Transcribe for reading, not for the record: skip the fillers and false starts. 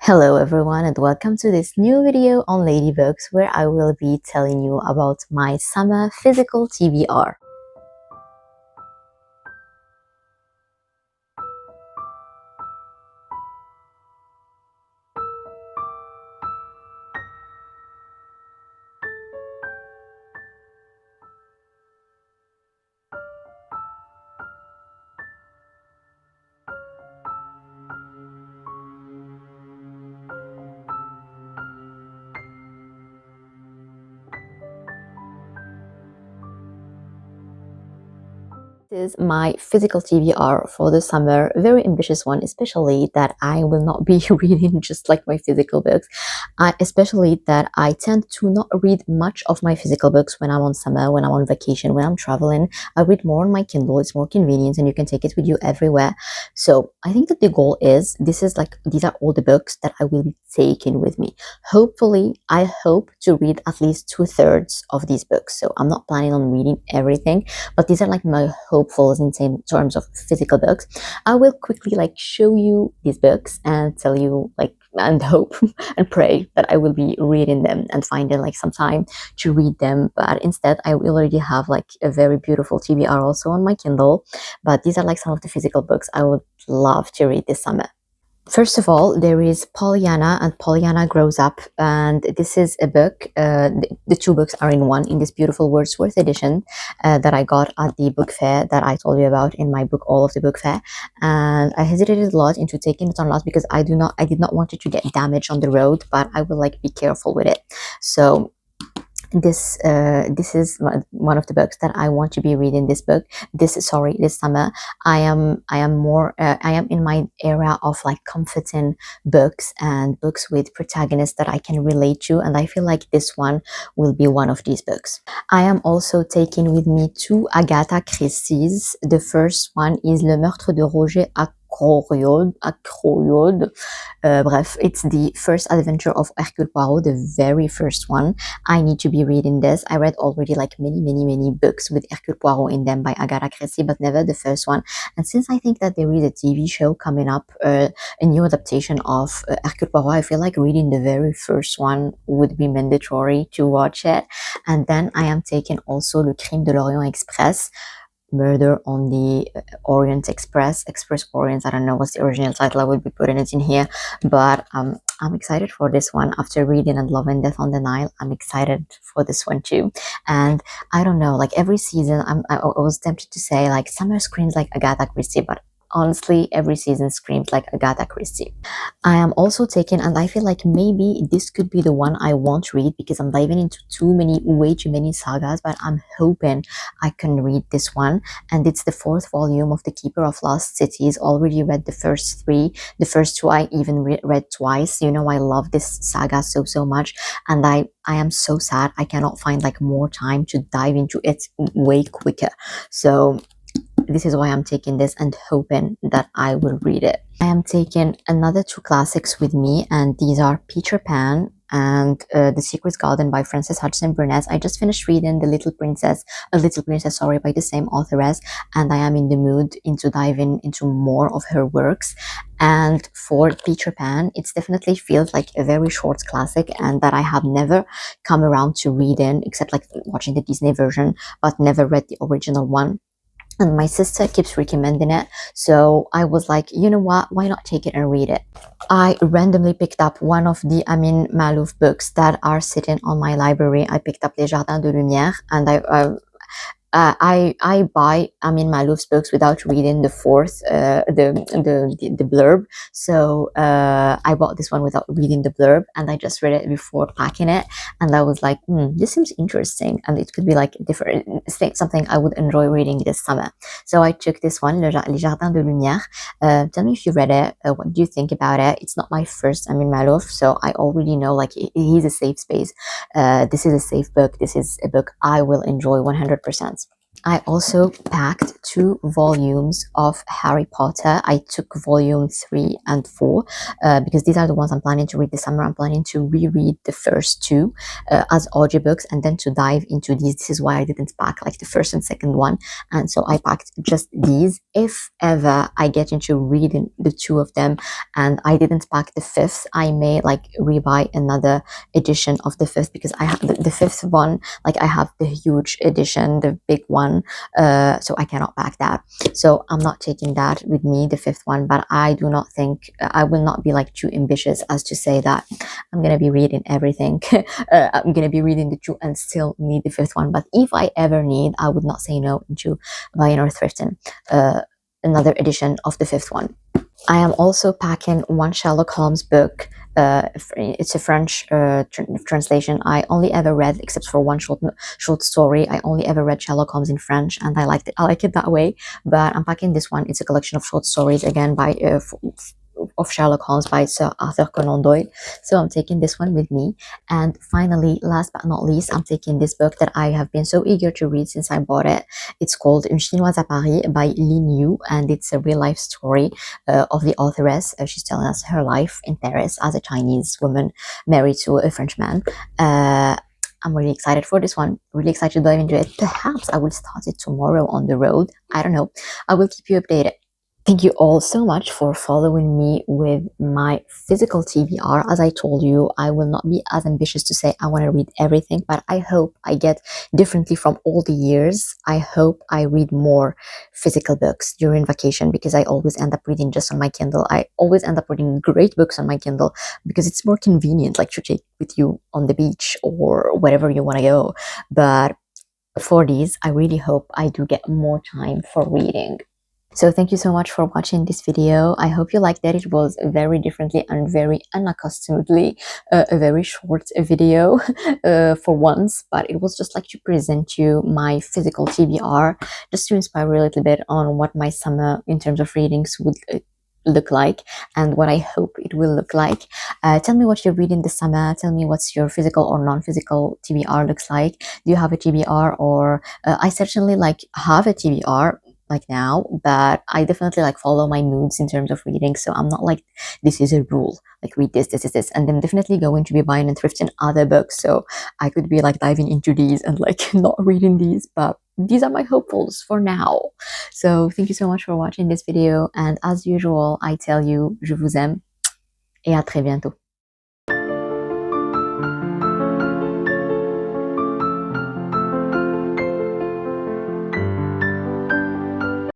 Hello everyone and welcome to this new video on Ladybooks where I will be telling you about my summer physical TBR. This is my physical TBR for the summer, very ambitious one, especially that I will not be reading just like my physical books. Especially that I tend to not read much of my physical books when I'm on summer, when I'm on vacation, when I'm traveling. I read more on my Kindle, it's more convenient and you can take it with you everywhere. So I think that the goal is, these are all the books that I will be taking with me. Hopefully, I hope to read at least 2/3 of these books. So I'm not planning on reading everything, but these are like my hopefuls in terms of physical books. I will quickly show you these books and tell you and hope and pray that I will be reading them and finding some time to read them. But instead, I will already have a very beautiful TBR also on my Kindle. But these are some of the physical books I would love to read this summer. First of all, there is Pollyanna and Pollyanna Grows Up, and this is a book. The two books are in one in this beautiful Wordsworth edition that I got at the book fair that I told you about in my book, All of the Book Fair. And I hesitated a lot into taking it on loss because I did not want it to get damaged on the road, but I will be careful with it. So this is one of the books that I want to be reading this summer. I am in my era of comforting books and books with protagonists that I can relate to, and I feel like this one will be one of these books. I am also taking with me two Agatha Christie's. The first one is Le Meurtre de Roger Ackroyd. Bref, it's the first adventure of Hercule Poirot, the very first one. I need to be reading this. I read already many books with Hercule Poirot in them by Agatha Christie, but never the first one. And since I think that there is a TV show coming up, a new adaptation of Hercule Poirot, I feel like reading the very first one would be mandatory to watch it. And then I am taking also Le Crime de l'Orient Express, Murder on the Orient Express, I don't know what's the original title. I will be putting it in here, but I'm excited for this one. After reading and loving Death on the Nile, I'm excited for this one too. And I don't know, every season I was tempted to say summer screams like Agatha Christie, but honestly, every season screams like Agatha Christie. I am also taking, and I feel like maybe this could be the one I won't read because I'm diving into way too many sagas, but I'm hoping I can read this one. And it's the 4th volume of The Keeper of Lost Cities. Already read the first 3. The first 2 I even read twice. You know, I love this saga so much. And I am so sad I cannot find more time to dive into it way quicker. So this is why I'm taking this and hoping that I will read it. I am taking another 2 classics with me, and these are Peter Pan and The Secret Garden by Frances Hodgson Burnett. I just finished reading A Little Princess, by the same authoress, and I am in the mood into diving into more of her works. And for Peter Pan, it definitely feels like a very short classic, and that I have never come around to reading, except watching the Disney version, but never read the original one. And my sister keeps recommending it, so I was like, you know what, why not take it and read it? I randomly picked up one of the Amin Malouf books that are sitting on my library. I picked up Les Jardins de Lumière, and I buy Amin Malouf's books without reading the blurb. So I bought this one without reading the blurb, and I just read it before packing it, and I was like, this seems interesting, and it could be different, something I would enjoy reading this summer. So I took this one, Les Jardins de Lumière. Tell me if you read it. What do you think about it? It's not my first Amin Malouf, so I already know he's a safe space. This is a safe book. This is a book I will enjoy 100%. I also packed 2 volumes of Harry Potter. I took volume 3 and 4 because these are the ones I'm planning to read this summer. I'm planning to reread the first two as audiobooks and then to dive into these. This is why I didn't pack like the first and second one. And so I packed just these. If ever I get into reading the two of them and I didn't pack the fifth, I may like rebuy another edition of the fifth because I have the fifth one, like I have the huge edition, the big one, so I cannot pack that. So I'm not taking that with me, the fifth one, but I do not think I will not be like too ambitious as to say that I'm gonna be reading everything. I'm gonna be reading the two and still need the fifth one. But if I ever need, I would not say no into buying or thrifting another edition of the fifth one. I am also packing one Sherlock Holmes book. It's a French translation. I only ever read, except for one short story, I only ever read Sherlock Holmes in French, and I liked it. I like it that way. But I'm packing this one. It's a collection of short stories again by of Sherlock Holmes by Sir Arthur Conan Doyle. So I'm taking this one with me. And finally, last but not least, I'm taking this book that I have been so eager to read since I bought it. It's called Une Chinoise à Paris by Lin Yu, and it's a real life story of the authoress. She's telling us her life in Paris as a Chinese woman married to a French man. I'm really excited for this one. Really excited to dive into it. Perhaps I will start it tomorrow on the road. I don't know. I will keep you updated. Thank you all so much for following me with my physical TBR. As I told you, I will not be as ambitious to say I want to read everything, but I hope I get differently from all the years. I hope I read more physical books during vacation because I always end up reading just on my Kindle. I always end up reading great books on my Kindle because it's more convenient, like to take with you on the beach or wherever you want to go. But for these, I really hope I do get more time for reading. So thank you so much for watching this video. I hope you liked that. It was very differently and very unaccustomedly a very short video for once, but it was just like to present you my physical TBR, just to inspire you a little bit on what my summer in terms of readings would look like and what I hope it will look like. Tell me what you're reading this summer. Tell me what's your physical or non-physical TBR looks like. Do you have a TBR? Or I certainly like have a TBR like now, but I definitely like follow my moods in terms of reading. So I'm not like this is a rule, like read this, and I'm definitely going to be buying and thrifting other books. So I could be like diving into these and like not reading these, but these are my hopefuls for now. So thank you so much for watching this video, and as usual, I tell you, je vous aime et à très bientôt.